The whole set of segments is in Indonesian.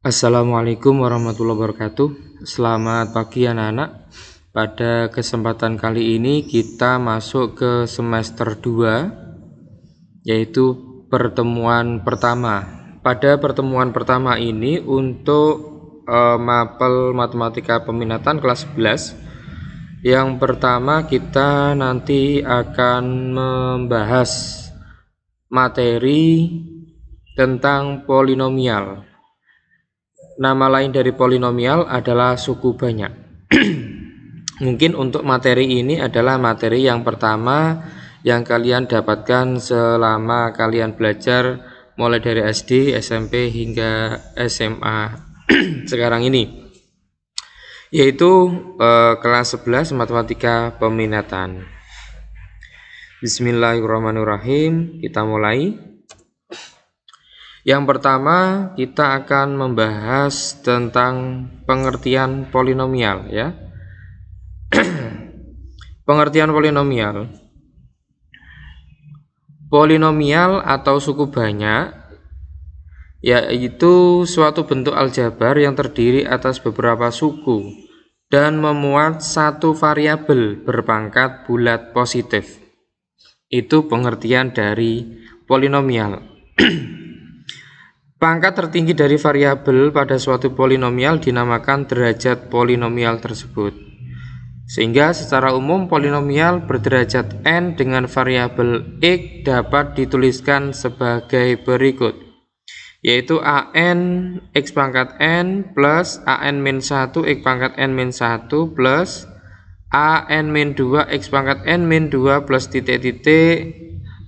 Assalamualaikum warahmatullahi wabarakatuh. Selamat pagi anak-anak. Pada kesempatan kali ini kita masuk ke semester 2, yaitu pertemuan pertama. Pada pertemuan pertama ini untuk mapel matematika peminatan kelas 11. Yang pertama kita nanti akan membahas materi tentang polinomial. Nama lain dari polinomial adalah suku banyak. Mungkin untuk materi ini adalah materi yang pertama yang kalian dapatkan selama kalian belajar mulai dari SD, SMP hingga SMA sekarang ini, yaitu kelas 11 matematika peminatan. Bismillahirrahmanirrahim, kita mulai. Yang pertama kita akan membahas tentang pengertian polinomial, ya. Pengertian polinomial. Polinomial atau suku banyak yaitu suatu bentuk aljabar yang terdiri atas beberapa suku dan memuat satu variabel berpangkat bulat positif. Itu pengertian dari polinomial. Pangkat tertinggi dari variabel pada suatu polinomial dinamakan derajat polinomial tersebut. Sehingga secara umum polinomial berderajat n dengan variabel x dapat dituliskan sebagai berikut, yaitu an x pangkat n plus an min 1 x pangkat n min 1 plus an min 2 x pangkat n min 2 plus titik-titik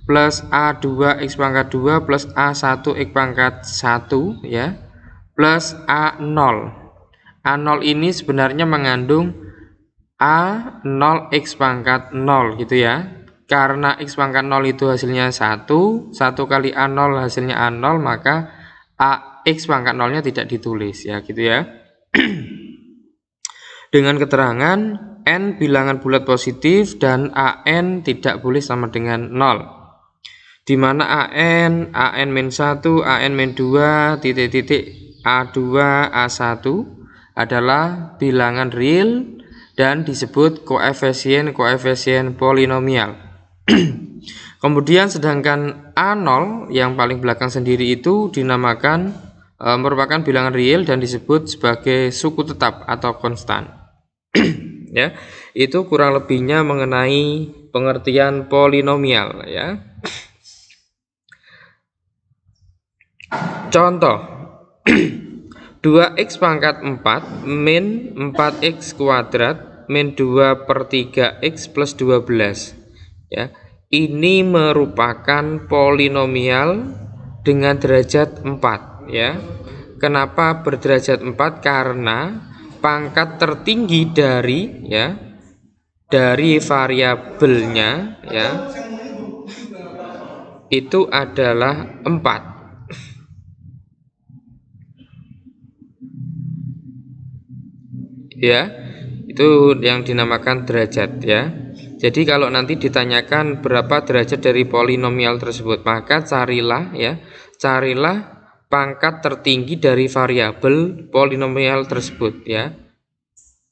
plus A2 X pangkat 2 plus A1 X pangkat 1, ya, plus A0. A0 ini sebenarnya mengandung A0 X pangkat 0 gitu ya. Karena X pangkat 0 itu hasilnya 1 kali A0 hasilnya A0, maka X pangkat 0 nya tidak ditulis, ya gitu ya. Dengan keterangan n bilangan bulat positif dan an tidak boleh sama dengan 0. Di mana an min 1, an min 2, titik-titik A2, A1 adalah bilangan real dan disebut koefisien polinomial. Kemudian sedangkan A0 yang paling belakang sendiri itu dinamakan merupakan bilangan real dan disebut sebagai suku tetap atau konstan. Ya, itu kurang lebihnya mengenai pengertian polinomial, ya. Contoh 2x pangkat 4 min 4x kuadrat min 2 per 3x plus 12, ya. Ini merupakan polinomial dengan derajat 4, ya. Kenapa berderajat 4? Karena pangkat tertinggi dari, ya, dari variabelnya, ya, itu adalah 4. Ya, itu yang dinamakan derajat, ya. Jadi kalau nanti ditanyakan berapa derajat dari polinomial tersebut, maka carilah pangkat tertinggi dari variabel polinomial tersebut, ya.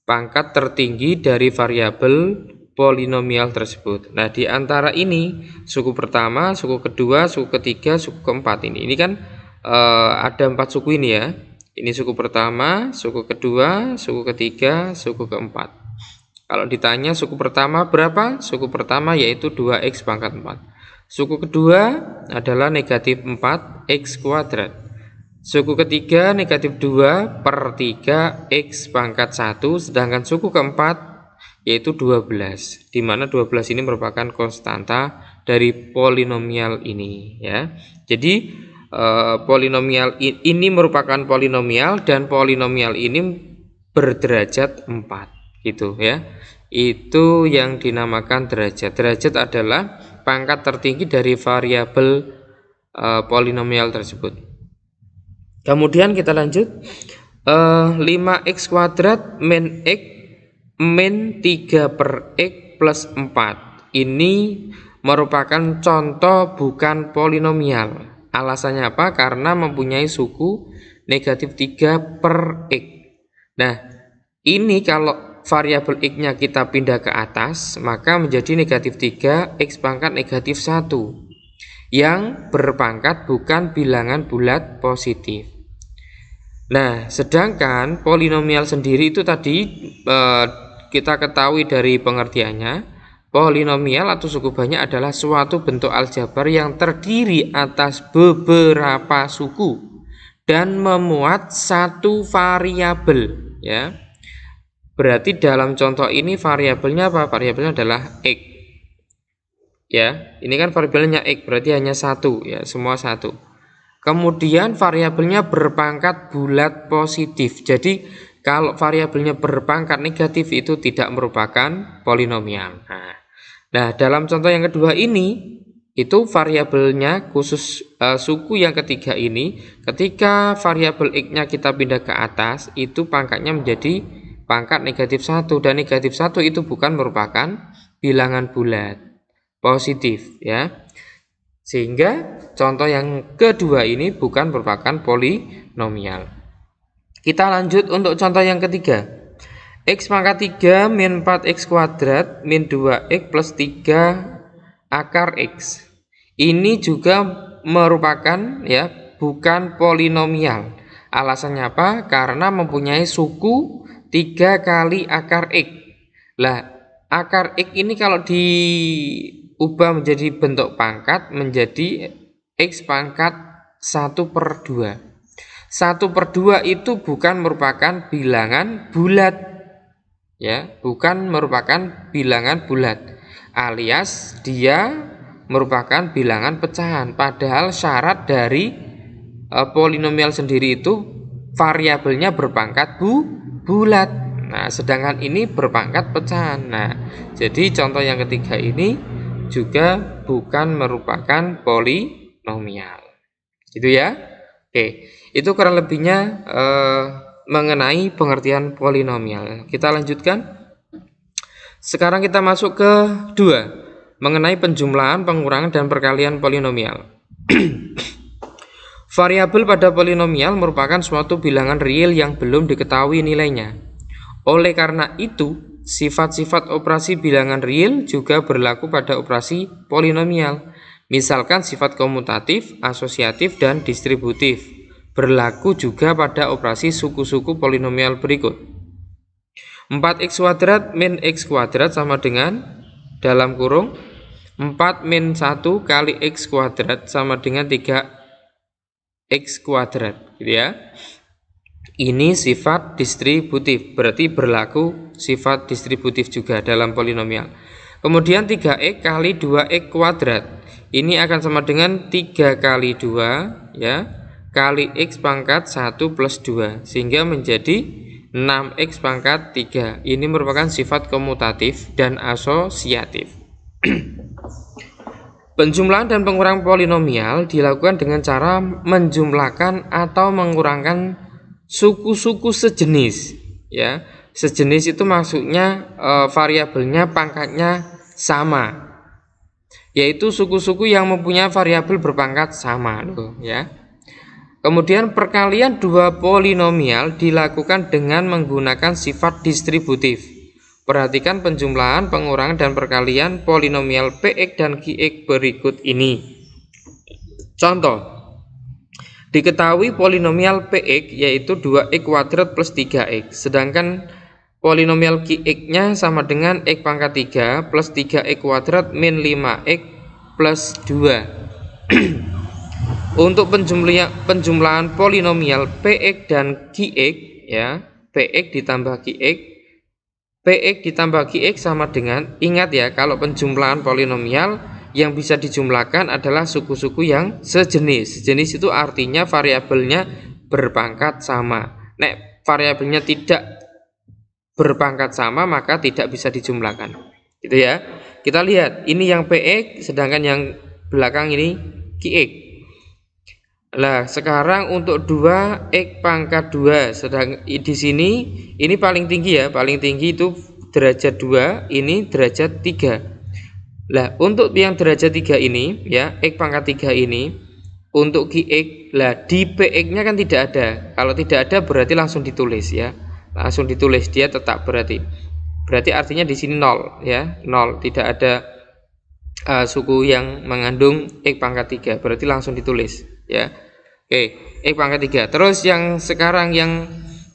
Pangkat tertinggi dari variabel polinomial tersebut. Nah, di antara ini suku pertama, suku kedua, suku ketiga, suku keempat ini kan ada 4 suku ini, ya. Ini suku pertama, suku kedua, suku ketiga, suku keempat. Kalau ditanya suku pertama berapa? Suku pertama yaitu 2x pangkat 4. Suku kedua adalah negatif 4x kuadrat. Suku ketiga negatif 2 per 3x pangkat 1. Sedangkan suku keempat yaitu 12. Di mana 12 ini merupakan konstanta dari polinomial ini, ya. Jadi polinomial ini merupakan polinomial dan polinomial ini berderajat 4, gitu ya. Itu yang dinamakan derajat. Derajat adalah pangkat tertinggi dari variabel polinomial tersebut. Kemudian kita lanjut, 5x kuadrat min x min 3 per x plus 4. Ini merupakan contoh bukan polinomial. Alasannya apa? Karena mempunyai suku negatif 3 per X. Nah, ini kalau variabel X-nya kita pindah ke atas, maka menjadi negatif 3 X pangkat negatif 1 yang berpangkat bukan bilangan bulat positif. Nah, sedangkan polinomial sendiri itu tadi kita ketahui dari pengertiannya, polinomial atau suku banyak adalah suatu bentuk aljabar yang terdiri atas beberapa suku dan memuat satu variabel, ya. Berarti dalam contoh ini variabelnya apa? Variabelnya adalah X. Ya, ini kan variabelnya X, berarti hanya satu, ya, semua satu. Kemudian variabelnya berpangkat bulat positif. Jadi kalau variabelnya berpangkat negatif itu tidak merupakan polinomial. Nah, dalam contoh yang kedua ini itu variabelnya khusus suku yang ketiga ini, ketika variabel X-nya kita pindah ke atas, itu pangkatnya menjadi pangkat negatif 1, dan negatif 1 itu bukan merupakan bilangan bulat positif, ya. Sehingga contoh yang kedua ini bukan merupakan polinomial. Kita lanjut untuk contoh yang ketiga. X pangkat 3 min 4x kuadrat min 2x plus 3 akar x. Ini juga merupakan, ya, bukan polinomial. Alasannya apa? Karena mempunyai suku 3 kali akar x. Lah, akar x ini kalau diubah menjadi bentuk pangkat menjadi x pangkat 1/2. 1/2 itu bukan merupakan bilangan bulat, ya, bukan merupakan bilangan bulat, alias dia merupakan bilangan pecahan. Padahal syarat dari polinomial sendiri itu variabelnya berpangkat bulat. Nah, sedangkan ini berpangkat pecahan. Nah, jadi contoh yang ketiga ini juga bukan merupakan polinomial. Gitu ya. Oke, itu kurang lebihnya mengenai pengertian polinomial. Kita lanjutkan. Sekarang kita masuk ke 2, mengenai penjumlahan, pengurangan, dan perkalian polinomial. Variabel pada polinomial merupakan suatu bilangan real yang belum diketahui nilainya. Oleh karena itu, sifat-sifat operasi bilangan real juga berlaku pada operasi polinomial. Misalkan sifat komutatif, asosiatif, dan distributif. Berlaku juga pada operasi suku-suku polinomial berikut. 4x kuadrat min x kuadrat sama dengan dalam kurung 4 min 1 kali x kuadrat sama dengan 3x kuadrat, gitu ya. Ini sifat distributif, berarti berlaku sifat distributif juga dalam polinomial. Kemudian 3x kali 2x kuadrat, ini akan sama dengan 3 kali 2, ya, kali x pangkat 1 plus 2, sehingga menjadi 6x pangkat 3. Ini merupakan sifat komutatif dan asosiatif. Penjumlahan dan pengurangan polinomial dilakukan dengan cara menjumlahkan atau mengurangkan suku-suku sejenis, ya. Sejenis itu maksudnya variabelnya pangkatnya sama, yaitu suku-suku yang mempunyai variabel berpangkat sama, loh, ya. Kemudian perkalian dua polinomial dilakukan dengan menggunakan sifat distributif. Perhatikan penjumlahan, pengurangan, dan perkalian polinomial Px dan Qx berikut ini. Contoh, diketahui polinomial Px yaitu 2x kuadrat plus 3x, sedangkan polinomial Qx-nya sama dengan x pangkat 3 plus 3x kuadrat min 5x plus 2. Untuk penjumlahan polinomial Px dan Qx, ya, Px ditambah Qx, Px ditambah Qx sama dengan, ingat ya, kalau penjumlahan polinomial yang bisa dijumlahkan adalah suku-suku yang sejenis. Sejenis itu artinya variabelnya berpangkat sama. Nek variabelnya tidak berpangkat sama maka tidak bisa dijumlahkan. Gitu ya. Kita lihat, ini yang Px sedangkan yang belakang ini Qx. Nah, sekarang untuk 2x pangkat 2, sedang di sini ini paling tinggi, ya, paling tinggi itu derajat 2, ini derajat 3. Nah, untuk yang derajat 3 ini, ya, x pangkat 3 ini Untuk Qx, lah di Px-nya kan tidak ada. Kalau tidak ada berarti langsung ditulis ya. Langsung ditulis, dia tetap berarti. Berarti artinya di sini 0 ya, 0, tidak ada suku yang mengandung X pangkat 3, berarti langsung ditulis ya. Oke, X pangkat 3. Terus yang sekarang yang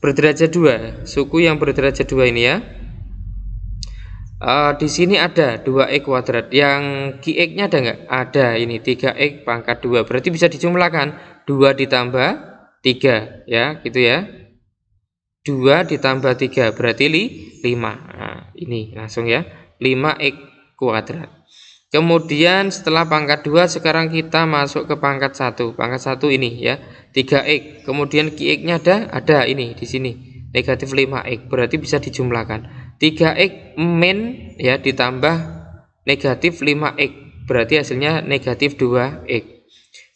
berderajat 2, suku yang berderajat 2 ini ya. Di sini ada 2x kuadrat. Yang Qx-nya ada nggak? Ada, ini 3x pangkat 2. Berarti bisa dijumlahkan 2 ditambah 3 ya, gitu ya. 2 ditambah 3 berarti 5. Nah, ini langsung ya. 5x kuadrat. Kemudian setelah pangkat 2 sekarang kita masuk ke pangkat 1. Pangkat 1 ini ya, 3x. Kemudian Qx-nya ada ini di sini. Negatif 5x berarti bisa dijumlahkan. 3x min ya ditambah negatif 5x berarti hasilnya negatif 2x.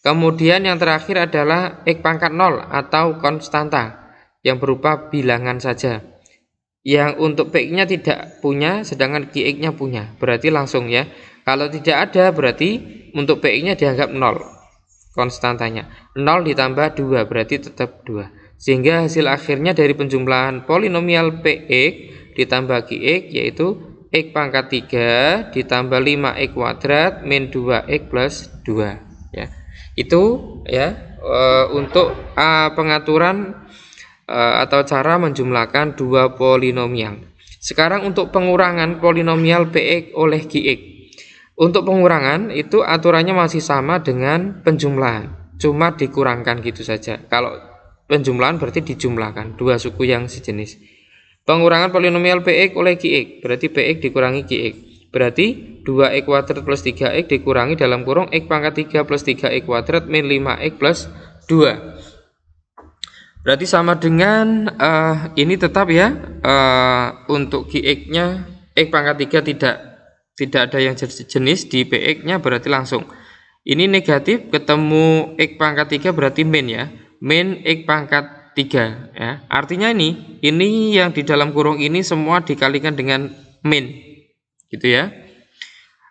Kemudian yang terakhir adalah x pangkat 0 atau konstanta yang berupa bilangan saja. Yang untuk P-nya tidak punya sedangkan Q-nya punya. Berarti langsung ya. Kalau tidak ada berarti untuk P-nya dianggap 0 konstantanya. 0 ditambah 2 berarti tetap 2. Sehingga hasil akhirnya dari penjumlahan polinomial Px ditambah Qx yaitu x pangkat 3 ditambah 5x kuadrat min 2x plus 2 ya. Itu ya untuk pengaturan atau cara menjumlahkan dua polinomial. Sekarang untuk pengurangan polinomial Px oleh Qx. Untuk pengurangan itu aturannya masih sama dengan penjumlahan, cuma dikurangkan gitu saja. Kalau penjumlahan berarti dijumlahkan dua suku yang sejenis. Pengurangan polinomial Px oleh Qx berarti Px dikurangi Qx. Berarti 2x kuadrat plus 3x dikurangi dalam kurung x pangkat 3 plus 3x kuadrat min 5x plus 2. Berarti sama dengan ini tetap ya, untuk Qx-nya x pangkat 3 tidak ada yang jenis, di Px-nya berarti langsung. Ini negatif ketemu x pangkat 3 berarti min ya. Min x pangkat 3 ya. Artinya ini yang di dalam kurung ini semua dikalikan dengan min. Gitu ya.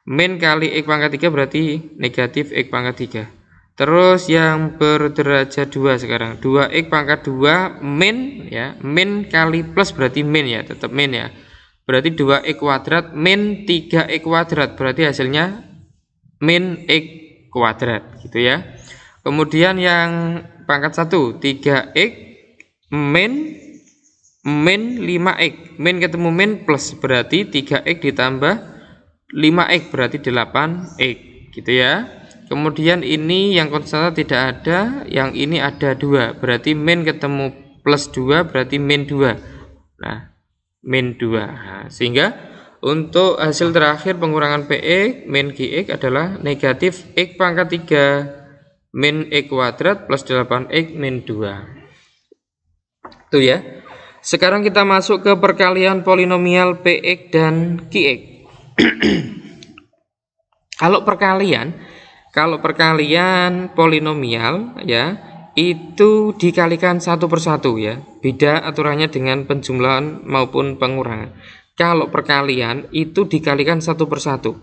Min kali x pangkat 3 berarti negatif x pangkat 3. Terus yang berderajat 2 sekarang 2x pangkat 2 min ya, min kali plus berarti min ya, tetap min ya. Berarti 2x kuadrat min 3x kuadrat berarti hasilnya min x kuadrat gitu ya. Kemudian yang pangkat 1 3x min 5x, min ketemu min plus berarti 3x ditambah 5x berarti 8x gitu ya. Kemudian ini yang konstanta tidak ada, yang ini ada 2 berarti min ketemu plus 2 berarti min 2. Nah, min 2. Nah, sehingga untuk hasil terakhir pengurangan Px min Qx adalah negatif x pangkat 3 min x kuadrat plus 8x min 2. Tuh ya. Sekarang kita masuk ke perkalian polinomial Px dan Qx. Kalau perkalian polinomial ya itu dikalikan satu persatu ya. Beda aturannya dengan penjumlahan maupun pengurangan. Kalau perkalian itu dikalikan satu persatu.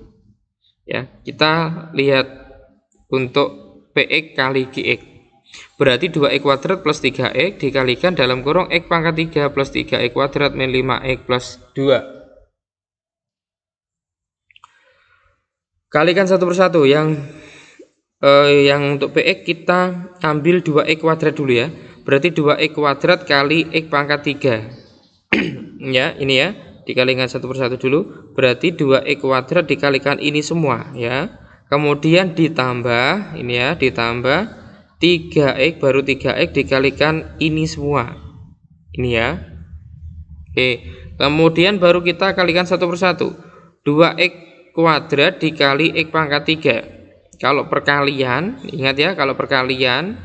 Ya, kita lihat untuk Px kali Qx. Berarti 2x kuadrat plus 3x dikalikan dalam kurung x pangkat 3 plus 3x kuadrat min 5x plus 2. Kalikan satu persatu. Yang untuk Px kita ambil 2x kuadrat dulu ya. Berarti 2x kuadrat kali x pangkat 3. Ya, ini ya. Dikalikan satu persatu dulu. Berarti 2x kuadrat dikalikan ini semua ya. Kemudian ditambah ini ya, ditambah 3x baru 3x dikalikan ini semua. Ini ya. Oke. Kemudian baru kita kalikan satu persatu. 2x kuadrat dikali x pangkat 3. Kalau perkalian, ingat ya, kalau perkalian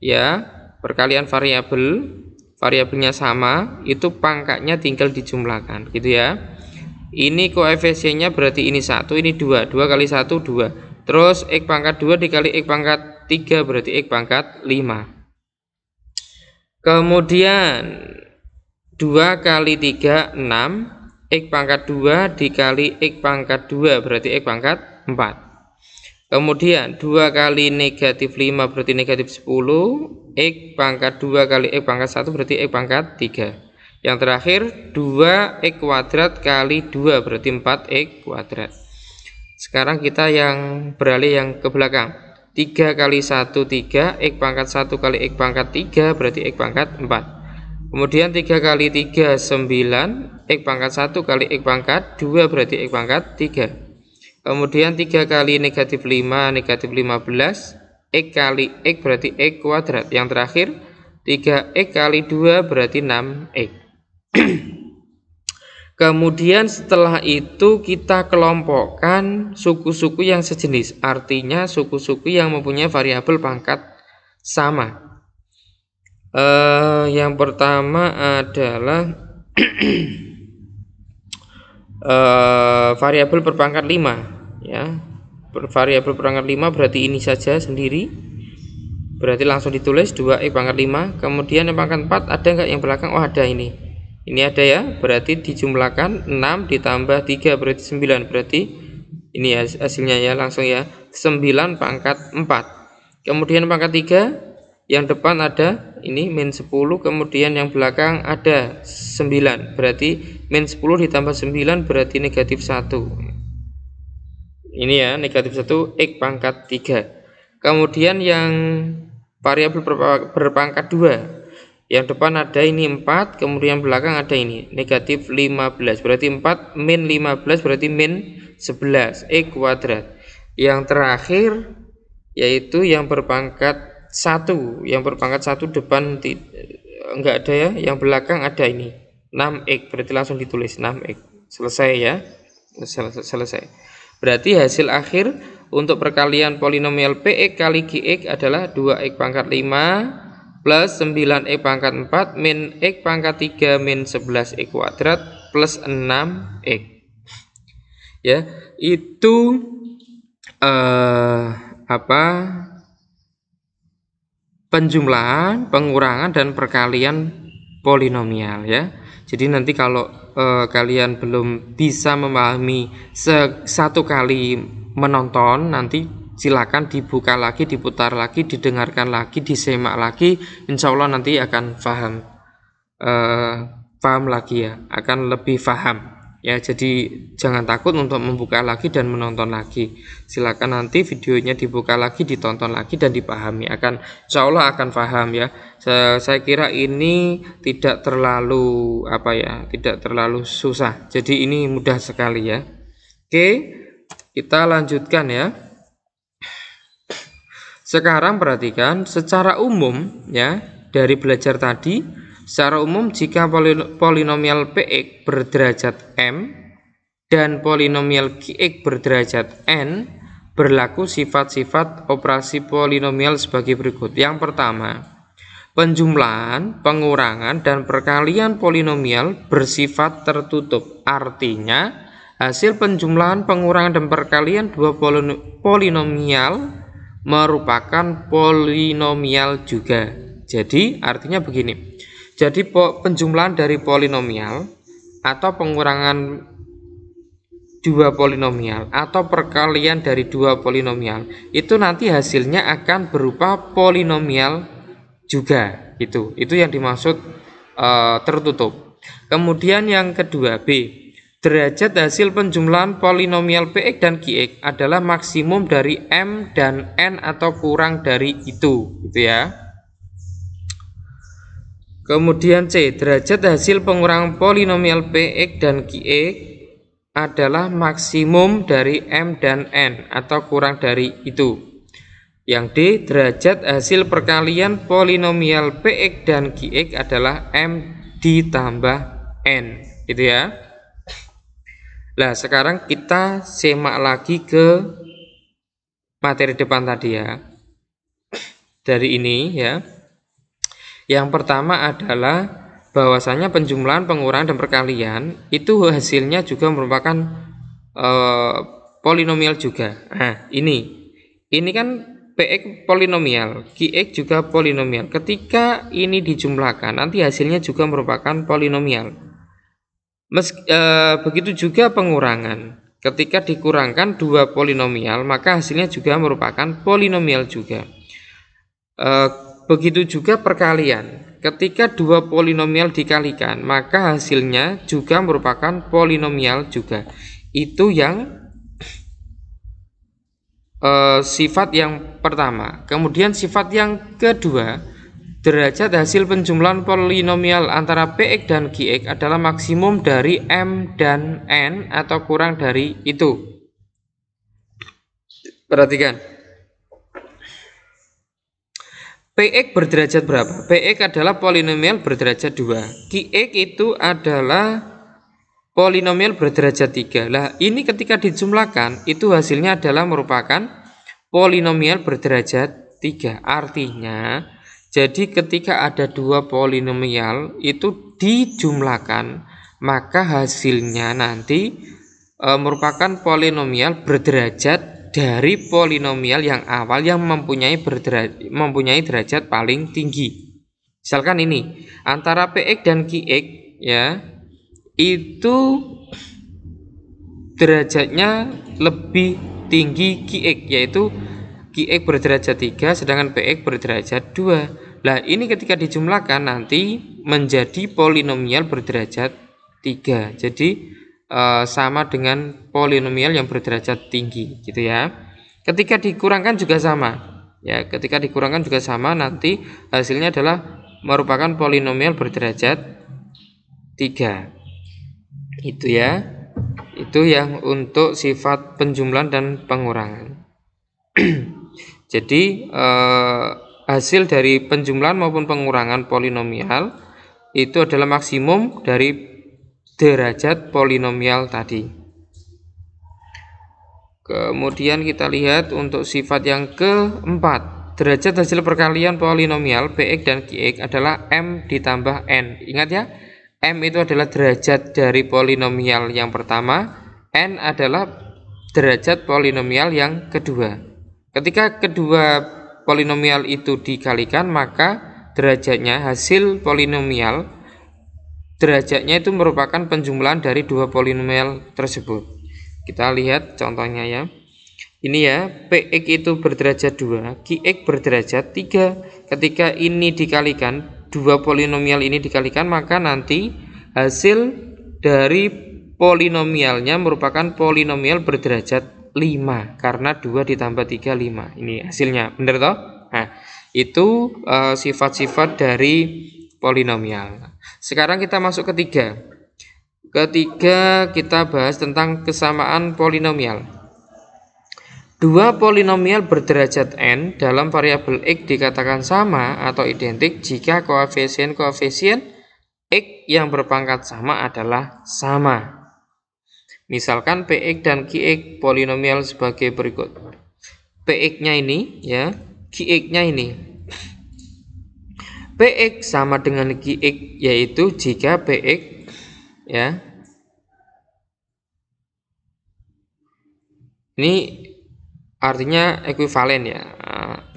ya, perkalian variabelnya sama, itu pangkatnya tinggal dijumlahkan, gitu ya. Ini koefisiennya berarti ini 1, ini 2. 2 kali 1 2. Terus x pangkat 2 dikali x pangkat 3 berarti x pangkat 5. Kemudian 2 kali 3 6, x pangkat 2 dikali x pangkat 2 berarti x pangkat 4. Kemudian 2 kali negatif 5 berarti negatif 10. X pangkat 2 kali X pangkat 1 berarti X pangkat 3. Yang terakhir 2x kuadrat kali 2 berarti 4x kuadrat. Sekarang kita yang beralih yang ke belakang. 3 kali 1 3, X pangkat 1 kali X pangkat 3 berarti X pangkat 4. Kemudian 3 kali 3 9, X pangkat 1 kali X pangkat 2 berarti X pangkat 3. Kemudian 3 kali negatif 5 negatif 15, X kali X berarti X kuadrat. Yang terakhir 3x kali 2 berarti 6x. Kemudian setelah itu kita kelompokkan suku-suku yang sejenis, artinya suku-suku yang mempunyai variabel pangkat sama. Yang pertama adalah variabel berpangkat 5 ya. Variabel berpangkat 5 berarti ini saja sendiri. Berarti langsung ditulis 2x pangkat 5. Kemudian yang pangkat 4 ada enggak yang belakang? Oh, ada ini. Ini ada ya, berarti dijumlahkan 6 ditambah 3 berarti 9. Berarti ini ya hasilnya ya, langsung ya 9 pangkat 4. Kemudian pangkat 3 yang depan ada ini min 10, kemudian yang belakang ada 9. Berarti min 10 ditambah 9 berarti negatif 1. Ini ya, negatif 1 X pangkat 3. Kemudian yang variabel berpangkat 2. Yang depan ada ini 4, kemudian belakang ada ini negatif 15. Berarti 4 min 15 berarti min 11 X kuadrat. Yang terakhir yaitu yang berpangkat 1. Yang berpangkat 1 depan enggak ada ya, yang belakang ada ini 6x. Berarti langsung ditulis 6x. Selesai ya. Selesai. Berarti hasil akhir untuk perkalian polinomial px kali qx adalah 2x pangkat 5 plus 9x pangkat 4 min x pangkat 3 min 11x kuadrat plus 6x. Ya, itu penjumlahan, pengurangan dan perkalian polinomial ya. Jadi nanti kalau kalian belum bisa memahami satu kali menonton, nanti silakan dibuka lagi, diputar lagi, didengarkan lagi, disemak lagi. Insya Allah nanti akan paham lagi ya, akan lebih paham ya. Jadi jangan takut untuk membuka lagi dan menonton lagi. Silakan nanti videonya dibuka lagi, ditonton lagi dan dipahami. Insya Allah akan paham ya. Saya kira ini tidak terlalu tidak terlalu susah. Jadi ini mudah sekali ya. Oke, kita lanjutkan ya. Sekarang perhatikan secara umum ya, dari belajar tadi, secara umum jika polinomial px berderajat m dan polinomial qx berderajat n, berlaku sifat-sifat operasi polinomial sebagai berikut. Yang pertama, penjumlahan, pengurangan dan perkalian polinomial bersifat tertutup. Artinya hasil penjumlahan, pengurangan dan perkalian dua polinomial merupakan polinomial juga. Jadi artinya begini. Jadi penjumlahan dari polinomial atau pengurangan dua polinomial atau perkalian dari dua polinomial itu nanti hasilnya akan berupa polinomial juga. Itu yang dimaksud tertutup. Kemudian yang kedua, B. Derajat hasil penjumlahan polinomial px dan qx adalah maksimum dari m dan n atau kurang dari itu, gitu ya. Kemudian C. Derajat hasil pengurangan polinomial px dan qx adalah maksimum dari m dan n atau kurang dari itu. Yang D. Derajat hasil perkalian polinomial px dan qx adalah m ditambah n, gitu ya. Nah, sekarang kita semak lagi ke materi depan tadi ya. Dari ini ya. Yang pertama adalah bahwasanya penjumlahan, pengurangan dan perkalian itu hasilnya juga merupakan polinomial juga. Nah, ini kan px polinomial, qx juga polinomial. Ketika ini dijumlahkan, nanti hasilnya juga merupakan polinomial. Begitu juga pengurangan. Ketika dikurangkan dua polinomial, maka hasilnya juga merupakan polinomial juga. Begitu juga perkalian. Ketika dua polinomial dikalikan, maka hasilnya juga merupakan polinomial juga. Itu yang sifat yang pertama. Kemudian sifat yang kedua, derajat hasil penjumlahan polinomial antara Px dan Qx adalah maksimum dari M dan N atau kurang dari itu. Perhatikan. Px berderajat berapa? Px adalah polinomial berderajat 2. Qx itu adalah polinomial berderajat 3. Lah, ini ketika dijumlahkan itu hasilnya adalah merupakan polinomial berderajat 3. Artinya, jadi ketika ada dua polinomial itu dijumlahkan, maka hasilnya nanti merupakan polinomial berderajat dari polinomial yang awal yang mempunyai derajat paling tinggi. Misalkan ini antara Px dan Qx ya, itu derajatnya lebih tinggi Qx, yaitu Qx berderajat 3 sedangkan Px berderajat 2. Lah, ini ketika dijumlahkan nanti menjadi polinomial berderajat 3. Jadi sama dengan polinomial yang berderajat tinggi gitu ya. Ketika dikurangkan juga sama. Ya, ketika dikurangkan juga sama, nanti hasilnya adalah merupakan polinomial berderajat 3. Itu ya. Itu yang untuk sifat penjumlahan dan pengurangan. Jadi hasil dari penjumlahan maupun pengurangan polinomial itu adalah maksimum dari derajat polinomial tadi. Kemudian kita lihat untuk sifat yang keempat, derajat hasil perkalian polinomial Px dan Qx adalah M ditambah N. Ingat ya, M itu adalah derajat dari polinomial yang pertama, N adalah derajat polinomial yang kedua. Ketika kedua polinomial itu dikalikan, maka derajatnya hasil polinomial, derajatnya itu merupakan penjumlahan dari dua polinomial tersebut. Kita lihat contohnya ya. Ini ya, Px itu berderajat 2, Qx berderajat 3. Ketika ini dikalikan, dua polinomial ini dikalikan, maka nanti hasil dari polinomialnya merupakan polinomial berderajat 5 karena 2 ditambah 3 5. Ini hasilnya, benar toh? Nah, itu sifat-sifat dari polinomial. Sekarang kita masuk ketiga. Ketiga kita bahas tentang kesamaan polinomial. Dua polinomial berderajat n dalam variabel x dikatakan sama atau identik jika koefisien-koefisien x yang berpangkat sama adalah sama. Misalkan Px dan Qx polinomial sebagai berikut. Px-nya ini ya, Qx-nya ini. Px sama dengan Qx yaitu jika Px ya. Ini artinya ekuivalen ya.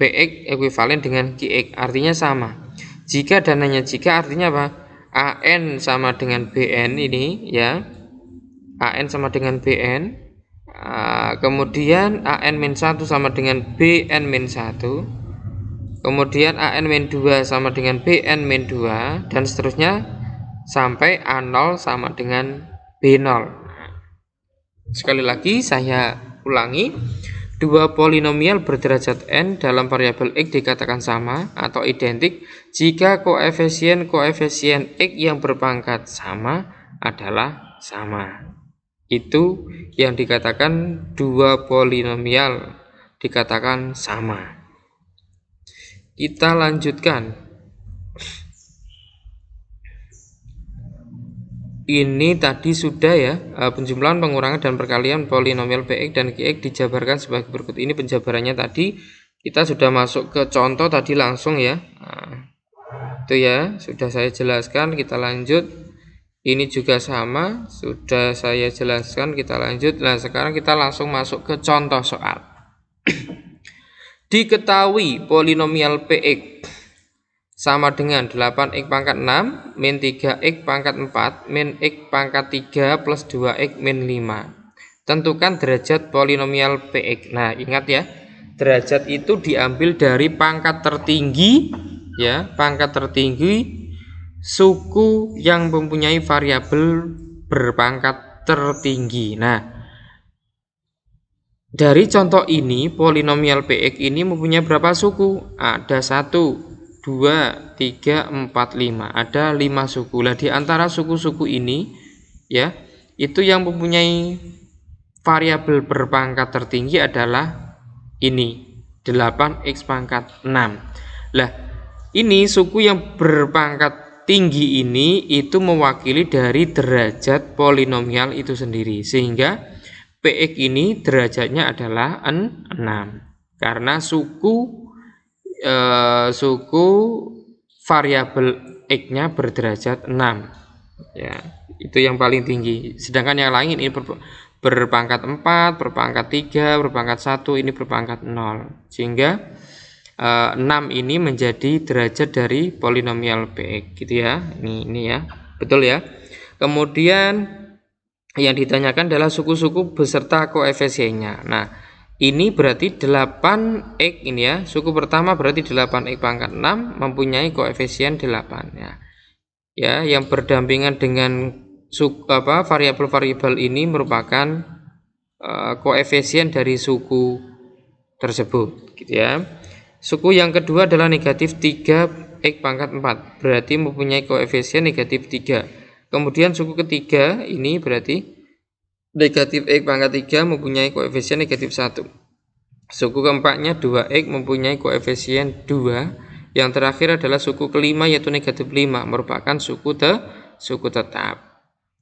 Px ekuivalen dengan Qx artinya sama. Jika dan hanya jika artinya apa? An sama dengan Bn ini ya. An sama dengan Bn. Kemudian An-1 sama dengan Bn-1. Kemudian An-2 sama dengan Bn-2 dan seterusnya sampai A0 sama dengan B0. Sekali lagi saya ulangi, dua polinomial berderajat n dalam variabel x dikatakan sama atau identik jika koefisien-koefisien x yang berpangkat sama adalah sama. Itu yang dikatakan dua polinomial dikatakan sama. Kita lanjutkan. Ini tadi sudah ya, penjumlahan, pengurangan, dan perkalian polinomial Px dan Qx dijabarkan sebagai berikut. Ini penjabarannya tadi, kita sudah masuk ke contoh tadi langsung ya. Itu ya, sudah saya jelaskan, kita lanjut. Ini juga sama, sudah saya jelaskan, kita lanjut. Nah, sekarang kita langsung masuk ke contoh soal. Diketahui polinomial Px sama dengan 8x pangkat 6 min 3x pangkat 4 min x pangkat 3 plus 2x min 5. tentukan derajat polinomial Px. Nah, ingat ya, derajat itu diambil dari pangkat tertinggi ya, pangkat tertinggi suku yang mempunyai variabel berpangkat tertinggi. Nah, dari contoh ini polinomial Px ini mempunyai berapa suku? Ada 1, 2, 3, 4, 5. Ada 5 suku. Lah di antara suku-suku ini ya, itu yang mempunyai variabel berpangkat tertinggi adalah ini 8x pangkat 6. Lah ini suku yang berpangkat tinggi ini itu mewakili dari derajat polinomial itu sendiri, sehingga Px ini derajatnya adalah 6 karena suku variabel x-nya berderajat 6 ya, itu yang paling tinggi. Sedangkan yang lain ini berpangkat 4, berpangkat 3, berpangkat 1, ini berpangkat 0. Sehingga 6 ini menjadi derajat dari polinomial Px gitu ya. Ini ya. Betul ya. Kemudian yang ditanyakan adalah suku-suku beserta koefisiennya. Nah, ini berarti 8x ini ya. Suku pertama berarti 8x pangkat 6 mempunyai koefisien 8 ya. Ya, yang berdampingan dengan variabel-variabel ini merupakan koefisien dari suku tersebut gitu ya. Suku yang kedua adalah negatif 3x pangkat 4 berarti mempunyai koefisien negatif 3. Kemudian suku ketiga ini berarti negatif x pangkat 3 mempunyai koefisien negatif 1. Suku keempatnya 2x mempunyai koefisien 2. Yang terakhir adalah suku kelima yaitu negatif 5 merupakan suku tetap.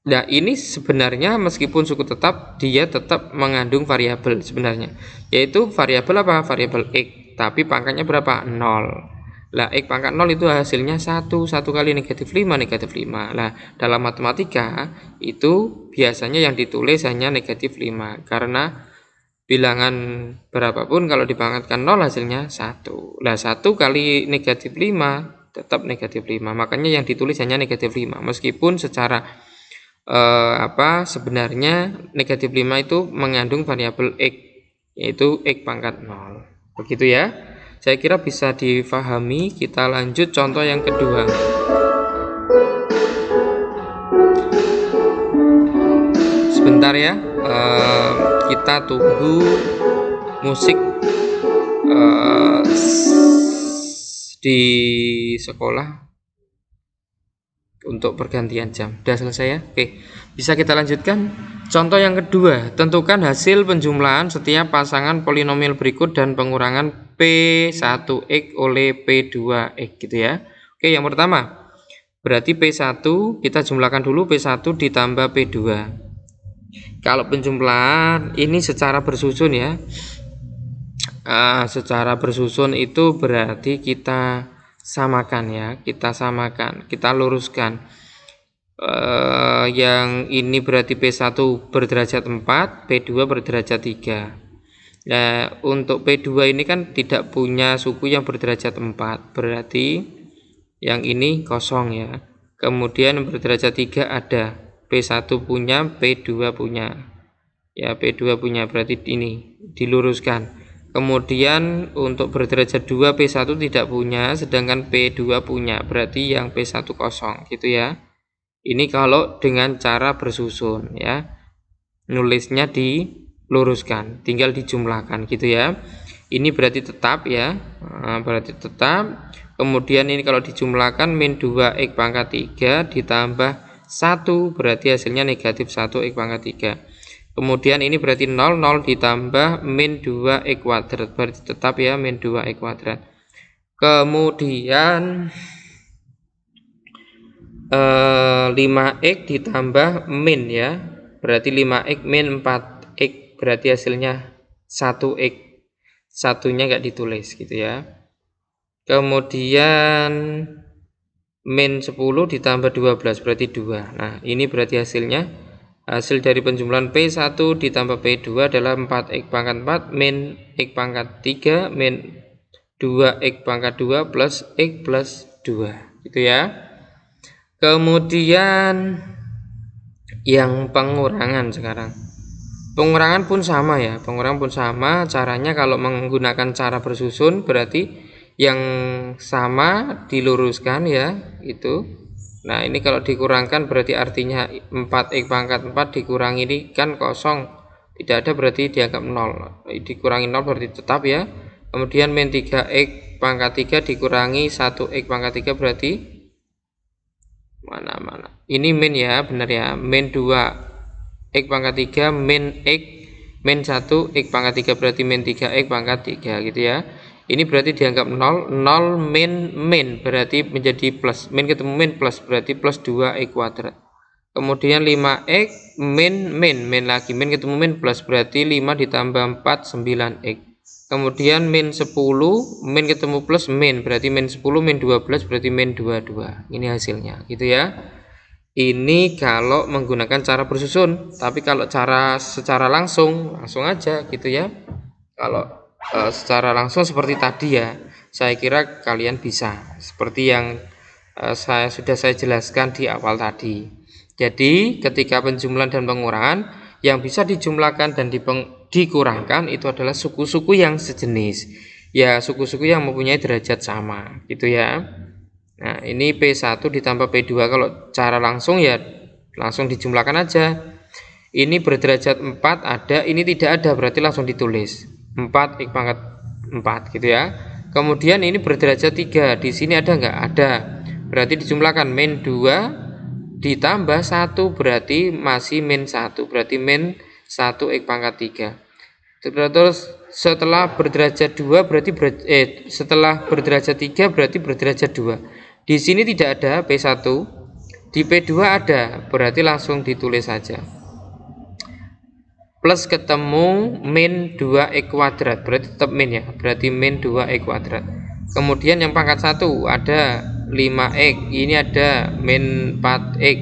Nah ini sebenarnya meskipun suku tetap, dia tetap mengandung variabel sebenarnya, yaitu variabel apa? Variabel x, tapi pangkatnya berapa? 0. Lah x pangkat 0 itu hasilnya 1 kali negatif 5 negatif 5. Lah dalam matematika itu biasanya yang ditulis hanya negatif 5 karena bilangan berapapun kalau dipangkatkan 0 hasilnya 1. Lah 1 kali negatif 5 tetap negatif 5. Makanya yang ditulis hanya negatif 5 meskipun secara sebenarnya negatif 5 itu mengandung variabel x, yaitu x pangkat 0. Begitu ya. Saya kira bisa difahami. Kita lanjut contoh yang kedua. Sebentar ya, kita tunggu musik di sekolah untuk pergantian jam. Sudah selesai ya? Oke, bisa kita lanjutkan. Contoh yang kedua, tentukan hasil penjumlahan setiap pasangan polinomial berikut dan pengurangan P1x oleh P2x gitu ya. Oke, yang pertama berarti P1 kita jumlahkan dulu, P1 ditambah P2. Kalau penjumlahan ini secara bersusun ya, secara bersusun itu berarti kita samakan ya, kita luruskan. Yang ini berarti P1 berderajat 4, P2 berderajat 3. Nah, untuk P2 ini kan tidak punya suku yang berderajat 4, berarti yang ini kosong ya. Kemudian yang berderajat 3 ada, P1 punya, P2 punya. Ya, P2 punya, berarti ini diluruskan. Kemudian untuk berderajat 2 P1 tidak punya, sedangkan P2 punya, berarti yang P1 kosong gitu ya. Ini kalau dengan cara bersusun ya, nulisnya diluruskan, tinggal dijumlahkan gitu ya. Ini berarti tetap ya, berarti tetap. Kemudian ini kalau dijumlahkan min 2x pangkat 3 ditambah 1 berarti hasilnya negatif 1x pangkat 3. Kemudian ini berarti 0 ditambah min 2x kuadrat, berarti tetap ya min 2x kuadrat. Kemudian 5x ditambah min ya, berarti 5x min 4x, berarti hasilnya 1x, satunya nggak ditulis gitu ya. Kemudian min 10 ditambah 12 berarti 2. Nah ini berarti hasil dari penjumlahan P1 ditambah P2 adalah 4x pangkat 4 min x pangkat 3 min 2x pangkat 2 plus x plus 2 gitu ya. Kemudian yang pengurangan sekarang. Pengurangan pun sama ya, pengurangan pun sama. Caranya kalau menggunakan cara bersusun berarti yang sama diluruskan ya, itu. Nah, ini kalau dikurangkan berarti artinya 4x pangkat 4 dikurangi ini kan kosong. Tidak ada berarti dianggap 0. Dikurangi 0 berarti tetap ya. Kemudian min 3x pangkat 3 dikurangi 1x pangkat 3 berarti mana. Ini min ya, benar ya. Min 2 X pangkat 3 min X min 1 X pangkat 3 berarti min 3 X pangkat 3 gitu ya. Ini berarti dianggap 0 min berarti menjadi plus, min ketemu min plus berarti plus 2 X kuadrat. Kemudian 5X min lagi, min ketemu min plus berarti 5 ditambah 4 9X. Kemudian min 10 min ketemu plus min berarti min 10 min 12 berarti min 22. Ini hasilnya gitu ya. Ini kalau menggunakan cara bersusun, tapi kalau secara langsung aja gitu ya. Kalau secara langsung seperti tadi ya, saya kira kalian bisa seperti yang sudah saya jelaskan di awal tadi. Jadi ketika penjumlahan dan pengurangan, yang bisa dijumlahkan dan dikurangkan itu adalah suku-suku yang sejenis. Ya, suku-suku yang mempunyai derajat sama gitu ya. Nah, ini P1 ditambah P2 kalau cara langsung ya langsung dijumlahkan aja. Ini berderajat 4 ada, ini tidak ada berarti langsung ditulis 4 X pangkat 4 gitu ya. Kemudian ini berderajat 3, di sini ada enggak? Ada. Berarti dijumlahkan min 2 ditambah 1 berarti masih min 1, berarti min 1 X pangkat 3. Terus setelah berderajat 2 berarti setelah berderajat 3 berarti berderajat 2. Di sini tidak ada P1, di P2 ada, berarti langsung ditulis saja. Plus ketemu min 2x kuadrat, berarti tetap min ya, berarti min 2x kuadrat. Kemudian yang pangkat 1 ada 5x, ini ada min 4x,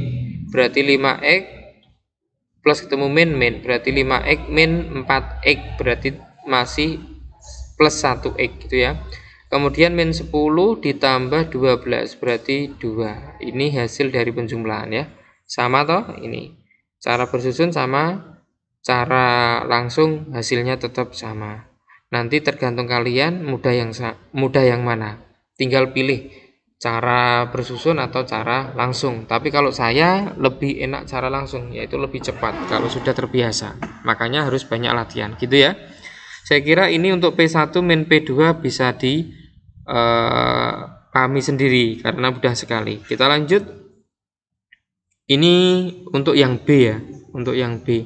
berarti 5x plus ketemu min, berarti 5x min 4x, berarti masih plus 1x gitu ya. Kemudian min 10 ditambah 12 berarti 2. Ini hasil dari penjumlahan ya. Sama toh ini. Cara bersusun sama, cara langsung hasilnya tetap sama. Nanti tergantung kalian mudah yang mana. Tinggal pilih cara bersusun atau cara langsung. Tapi kalau saya lebih enak cara langsung, yaitu lebih cepat kalau sudah terbiasa. Makanya harus banyak latihan gitu ya. Saya kira ini untuk P1 min P2 bisa dipahami sendiri karena mudah sekali. Kita lanjut. Ini untuk yang B ya, untuk yang B.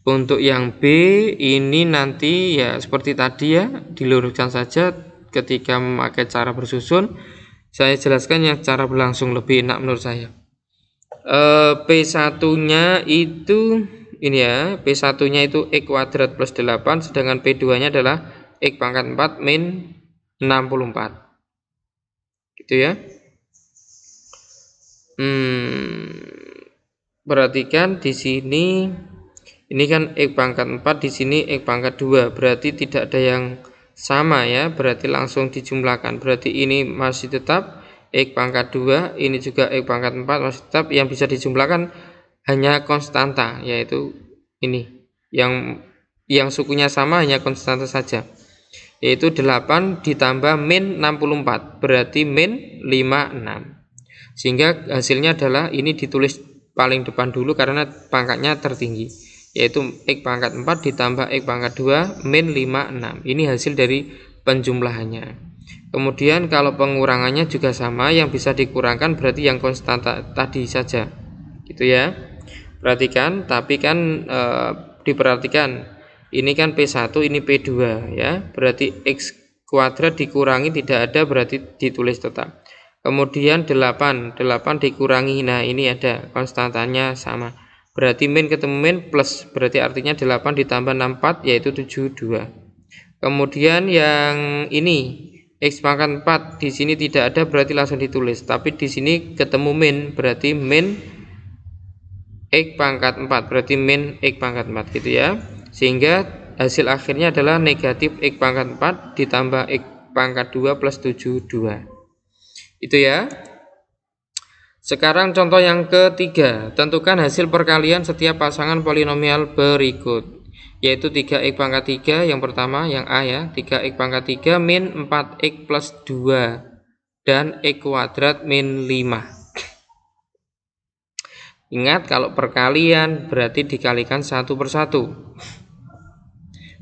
Untuk yang B ini nanti ya seperti tadi ya, diluruskan saja ketika memakai cara bersusun. Saya jelaskan yang cara berlangsung lebih enak menurut saya. P1-nya itu ini ya, P1-nya itu X kuadrat plus 8, sedangkan P2-nya adalah X pangkat 4 min 64. Gitu ya. Perhatikan di sini, ini kan X pangkat 4, di sini X pangkat 2, berarti tidak ada yang sama ya, berarti langsung dijumlahkan. Berarti ini masih tetap X pangkat 2, ini juga X pangkat 4 masih tetap, yang bisa dijumlahkan hanya konstanta, yaitu ini yang sukunya sama hanya konstanta saja, yaitu 8 ditambah min 64 berarti min 56, sehingga hasilnya adalah ini ditulis paling depan dulu karena pangkatnya tertinggi, yaitu X pangkat 4 ditambah X pangkat 2 min 56. Ini hasil dari penjumlahannya. Kemudian kalau pengurangannya juga sama, yang bisa dikurangkan berarti yang konstanta tadi saja gitu ya. Perhatikan, tapi kan diperhatikan ini kan P1, ini P2 ya, berarti X kuadrat dikurangi tidak ada berarti ditulis tetap. Kemudian 8 dikurangi, nah ini ada konstantanya sama, berarti min ketemu min plus, berarti artinya 8 ditambah 64 yaitu 72. Kemudian yang ini X pangkat 4 di sini tidak ada berarti langsung ditulis, tapi di sini ketemu min berarti min X pangkat 4 berarti min X pangkat 4 gitu ya, sehingga hasil akhirnya adalah negatif X pangkat 4 ditambah X pangkat 2 plus 72 itu ya. Sekarang contoh yang ketiga, tentukan hasil perkalian setiap pasangan polinomial berikut, yaitu 3x pangkat 3 yang pertama, yang A ya, 3x pangkat 3 min 4x plus 2 dan x kuadrat min 5. Ingat kalau perkalian berarti dikalikan satu per satu.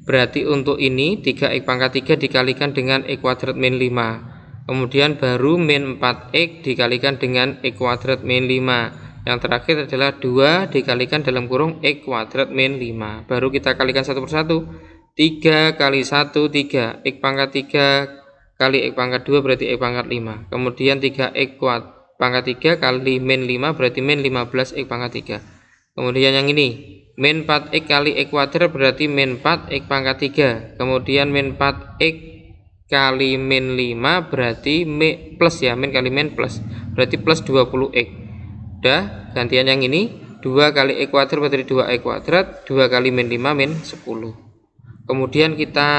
Berarti untuk ini 3x pangkat 3 dikalikan dengan x kuadrat min 5. Kemudian baru min 4x dikalikan dengan x kuadrat min 5. Yang terakhir adalah 2 dikalikan dalam kurung x kuadrat min 5. Baru kita kalikan satu per satu. 3 kali 1, 3. X pangkat 3 kali x pangkat 2 berarti x pangkat 5. Kemudian 3x pangkat 3 kali min 5 berarti min 15 x pangkat 3. Kemudian yang ini min 4x kali x kuadrat berarti min 4x pangkat 3. Kemudian min 4x kali min 5 berarti plus ya, min kali min plus berarti plus 20x. Udah, gantian yang ini 2 kali x kuadrat berarti 2x kuadrat, 2 kali min 5 min 10. Kemudian kita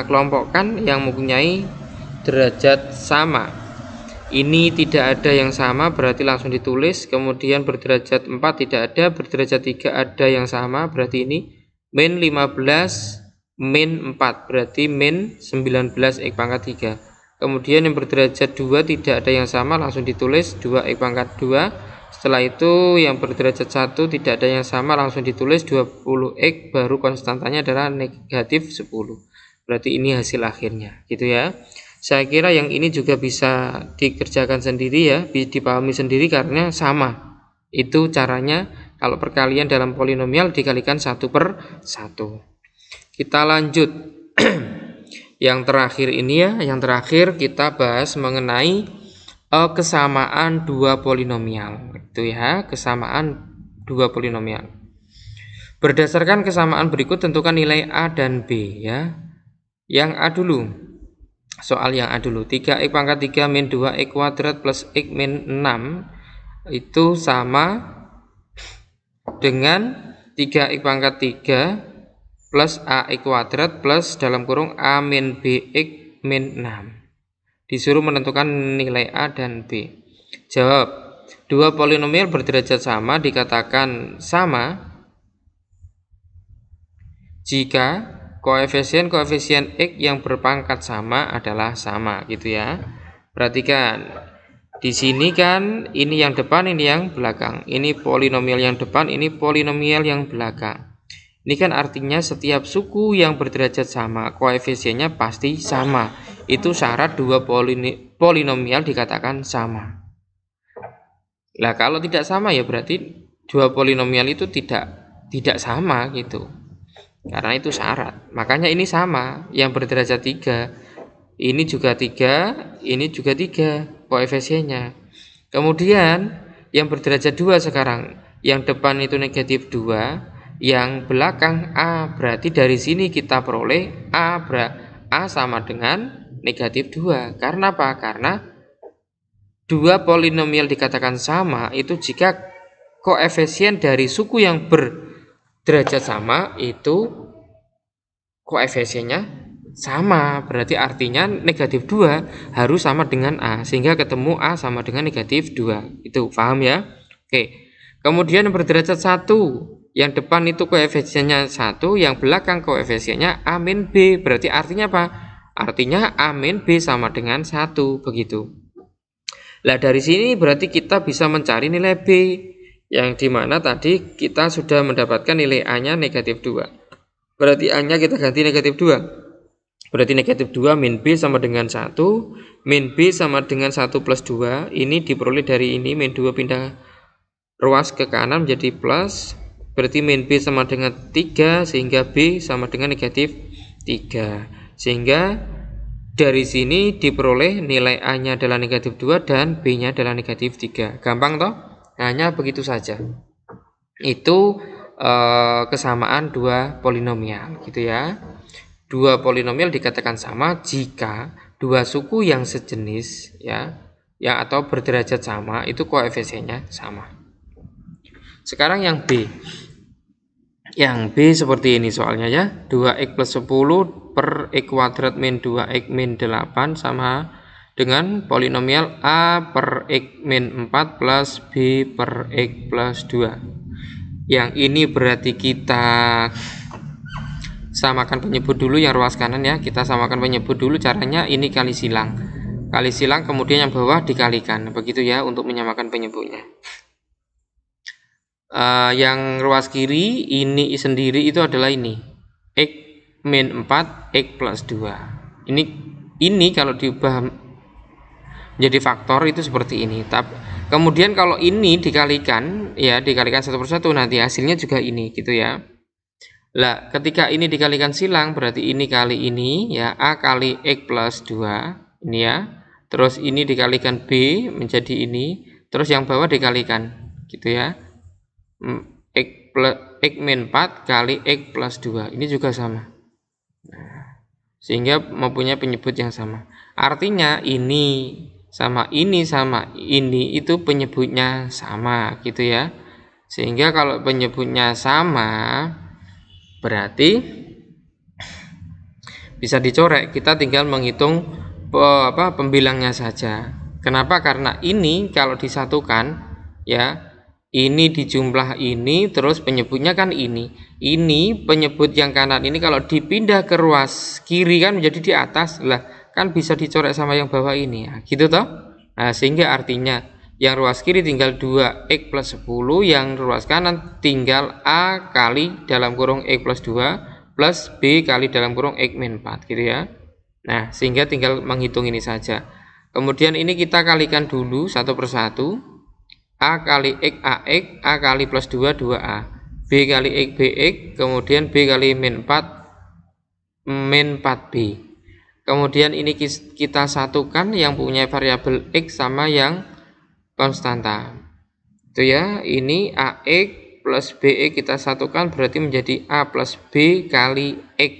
kelompokkan yang mempunyai derajat sama. Ini tidak ada yang sama berarti langsung ditulis. Kemudian berderajat 4 tidak ada, berderajat 3 ada yang sama berarti ini min 15 min 4 berarti min 19 x pangkat 3. Kemudian yang berderajat 2 tidak ada yang sama langsung ditulis 2x pangkat 2. Setelah itu yang berderajat 1 tidak ada yang sama langsung ditulis 20x, baru konstantanya adalah negatif 10. Berarti ini hasil akhirnya gitu ya. Saya kira yang ini juga bisa dikerjakan sendiri ya, dipahami sendiri karena sama. Itu caranya kalau perkalian dalam polinomial dikalikan satu per satu. Kita lanjut. Yang terakhir ini ya, yang terakhir kita bahas mengenai kesamaan dua polinomial. Itu ya, kesamaan dua polinomial. Berdasarkan kesamaan berikut tentukan nilai A dan B ya. Yang A dulu. Soal yang A dulu. 3x pangkat 3 min 2x kuadrat plus x min 6 itu sama dengan 3x pangkat 3 plus ax kuadrat plus dalam kurung a min bx min 6. Disuruh menentukan nilai A dan B. Jawab. Dua polinomial berderajat sama dikatakan sama jika koefisien x yang berpangkat sama adalah sama gitu ya. Perhatikan. Di sini kan ini yang depan, ini yang belakang. Ini polinomial yang depan, ini polinomial yang belakang. Ini kan artinya setiap suku yang berderajat sama, koefisiennya pasti sama. Itu syarat dua polinomial dikatakan sama. Nah, kalau tidak sama ya berarti dua polinomial itu tidak sama gitu. Karena itu syarat. Makanya ini sama, yang berderajat 3. Ini juga 3, ini juga 3 koefisiennya. Kemudian yang berderajat 2 sekarang, yang depan itu negatif 2. Yang belakang A, berarti dari sini kita peroleh A sama dengan negatif 2. Karena apa? Karena dua polinomial dikatakan sama itu jika koefisien dari suku yang berderajat sama itu koefisiennya sama. Berarti artinya negatif 2 harus sama dengan A, sehingga ketemu A sama dengan negatif 2. Itu paham ya? Oke. Kemudian berderajat 1, yang depan itu koefisiennya 1, yang belakang koefisiennya A min B. Berarti artinya apa? Artinya A min B sama dengan 1, begitu. Nah, dari sini berarti kita bisa mencari nilai B, yang dimana tadi kita sudah mendapatkan nilai A-nya negatif 2. Berarti A-nya kita ganti negatif 2. Berarti negatif 2 min B sama dengan 1. Min B sama dengan 1 plus 2. Ini diperoleh dari ini, min 2 pindah ruas ke kanan menjadi plus. Berarti min B sama dengan 3, sehingga B sama dengan negatif 3. Sehingga dari sini diperoleh nilai A-nya adalah negatif 2 dan B-nya adalah negatif 3. Gampang toh? Hanya begitu saja. Itu kesamaan dua polinomial gitu ya. Dua polinomial dikatakan sama jika dua suku yang sejenis ya, atau berderajat sama itu koefisiennya sama. Sekarang yang B. Yang B seperti ini soalnya ya. 2x plus 10 per x kuadrat min 2x min 8 sama dengan polinomial A per X min 4 plus B per X plus 2. Yang ini berarti kita samakan penyebut dulu yang ruas kanan ya. Kita samakan penyebut dulu, caranya ini kali silang. Kali silang kemudian yang bawah dikalikan. Begitu ya untuk menyamakan penyebutnya. Yang ruas kiri ini sendiri itu adalah ini. X min 4 X plus 2. Ini kalau diubah jadi faktor itu seperti ini. Kemudian kalau ini dikalikan ya, dikalikan satu persatu, nanti hasilnya juga ini gitu ya. Lah ketika ini dikalikan silang berarti ini kali ini ya, A kali X plus 2 ini ya. Terus ini dikalikan B menjadi ini, terus yang bawah dikalikan gitu ya. X min 4 kali X plus 2 ini juga sama. Nah, sehingga mempunyai penyebut yang sama. Artinya ini sama ini itu penyebutnya sama gitu ya. Sehingga kalau penyebutnya sama berarti bisa dicorek, kita tinggal menghitung pembilangnya saja. Kenapa? Karena ini kalau disatukan ya, ini dijumlah ini terus penyebutnya kan ini. Ini penyebut yang kanan ini kalau dipindah ke ruas kiri kan menjadi di atas lah, kan bisa dicoret sama yang bawah ini ya, gitu toh. Nah, sehingga artinya yang ruas kiri tinggal 2x plus 10, yang ruas kanan tinggal A kali dalam kurung x plus 2 plus B kali dalam kurung x min 4 gitu ya. Nah, sehingga tinggal menghitung ini saja. Kemudian ini kita kalikan dulu satu persatu. A kali x AX, A kali plus 2 2A, B kali x BX, kemudian B kali min 4 min 4B. Kemudian ini kita satukan yang punya variabel X sama yang konstanta. Itu ya, ini AX plus BX kita satukan berarti menjadi A plus B kali X.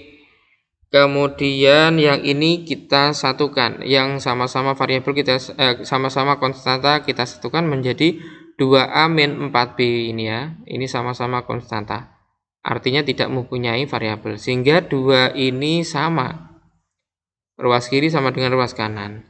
Kemudian yang ini kita satukan, yang sama-sama variabel kita sama-sama konstanta kita satukan menjadi 2A min 4B ini ya. Ini sama-sama konstanta. Artinya tidak mempunyai variabel, sehingga dua ini sama. Ruas kiri sama dengan ruas kanan.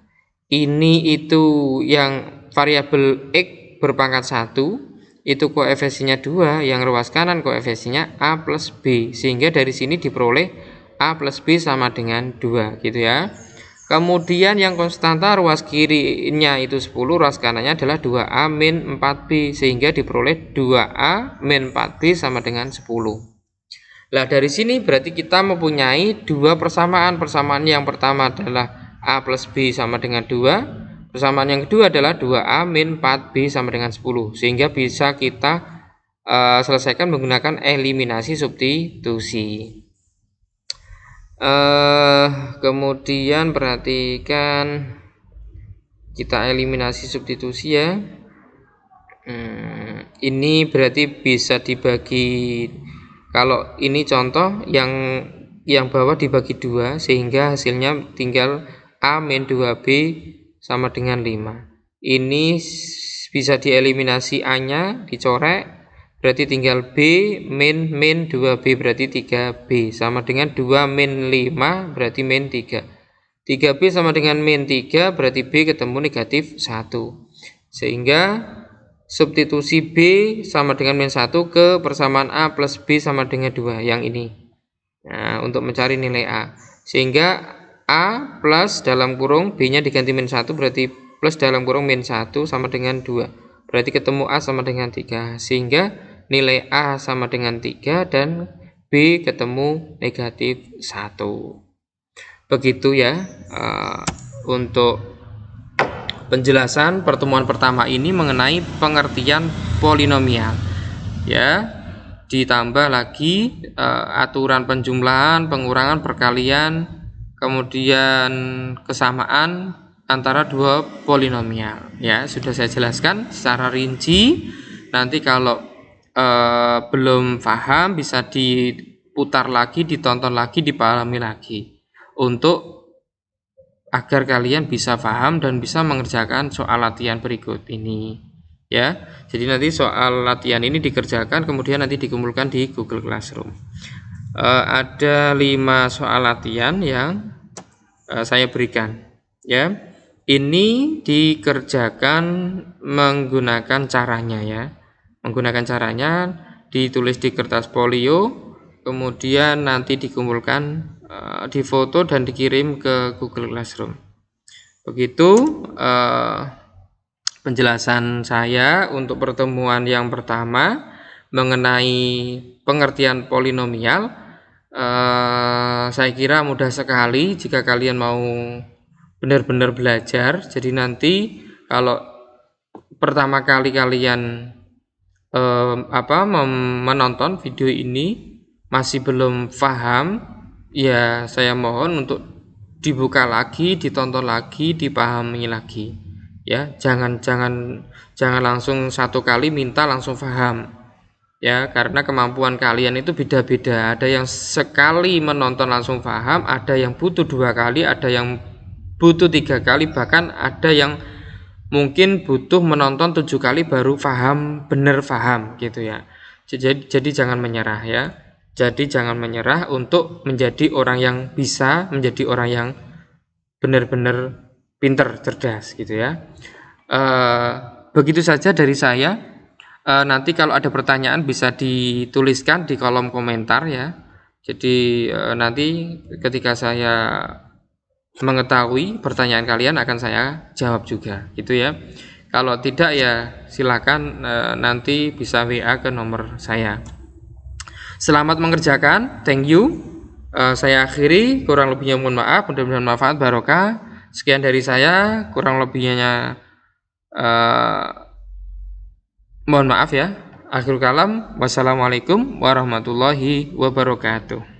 Ini itu yang variabel X berpangkat 1 itu koefisiennya 2, yang ruas kanan koefisiennya A plus B, sehingga dari sini diperoleh A plus B sama dengan 2 gitu ya. Kemudian yang konstanta ruas kirinya itu 10, ruas kanannya adalah 2A min 4B, sehingga diperoleh 2A min 4B sama dengan 10. Nah, dari sini berarti kita mempunyai dua persamaan. Persamaan yang pertama adalah A plus B sama dengan 2. Persamaan yang kedua adalah 2A min 4B sama dengan 10. Sehingga bisa kita selesaikan menggunakan eliminasi substitusi. Kemudian perhatikan, kita eliminasi substitusi ya. Ini berarti bisa dibagi. Kalau ini contoh yang bawah dibagi 2, sehingga hasilnya tinggal A min 2B sama dengan 5. Ini bisa dieliminasi A-nya, dicorek, berarti tinggal B min 2B berarti 3B sama dengan 2 min 5 berarti min 3. 3B sama dengan min 3 berarti B ketemu negatif 1. Sehingga substitusi B sama dengan min 1 ke persamaan A plus B sama dengan 2 yang ini. Nah, untuk mencari nilai A. Sehingga A plus dalam kurung B-nya diganti min 1 berarti plus dalam kurung min 1 sama dengan 2. Berarti ketemu A sama dengan 3. Sehingga nilai A sama dengan 3 dan B ketemu negatif 1. Begitu ya untuk penjelasan pertemuan pertama ini mengenai pengertian polinomial ya. Ditambah lagi aturan penjumlahan, pengurangan, perkalian, kemudian kesamaan antara dua polinomial ya. Sudah saya jelaskan secara rinci. Nanti kalau belum paham bisa diputar lagi, ditonton lagi, dipahami lagi untuk agar kalian bisa paham dan bisa mengerjakan soal latihan berikut ini ya. Jadi nanti soal latihan ini dikerjakan kemudian nanti dikumpulkan di Google Classroom. Ada 5 soal latihan yang saya berikan ya. Ini dikerjakan menggunakan caranya ya. Menggunakan caranya ditulis di kertas folio, kemudian nanti dikumpulkan, difoto dan dikirim ke Google Classroom. Begitu penjelasan saya untuk pertemuan yang pertama mengenai pengertian polinomial. Saya kira mudah sekali jika kalian mau benar-benar belajar. Jadi nanti kalau pertama kali kalian menonton video ini masih belum paham, ya saya mohon untuk dibuka lagi, ditonton lagi, dipahami lagi. Ya, jangan langsung satu kali minta langsung paham. Ya, karena kemampuan kalian itu beda-beda. Ada yang sekali menonton langsung paham, ada yang butuh 2 kali, ada yang butuh 3 kali, bahkan ada yang mungkin butuh menonton 7 kali baru paham, benar paham gitu ya. Jadi jangan menyerah ya. Jadi jangan menyerah untuk menjadi orang yang bisa, menjadi orang yang benar-benar pinter, cerdas gitu ya. Begitu saja dari saya. Nanti kalau ada pertanyaan bisa dituliskan di kolom komentar ya. Jadi nanti ketika saya mengetahui pertanyaan kalian akan saya jawab juga gitu ya. Kalau tidak ya silakan nanti bisa WA ke nomor saya. Selamat mengerjakan, thank you. Saya akhiri, kurang lebihnya mohon maaf, mudah-mudahan manfaat barokah. Sekian dari saya, kurang lebihnya mohon maaf ya. Akhirul kalam, wassalamualaikum warahmatullahi wabarakatuh.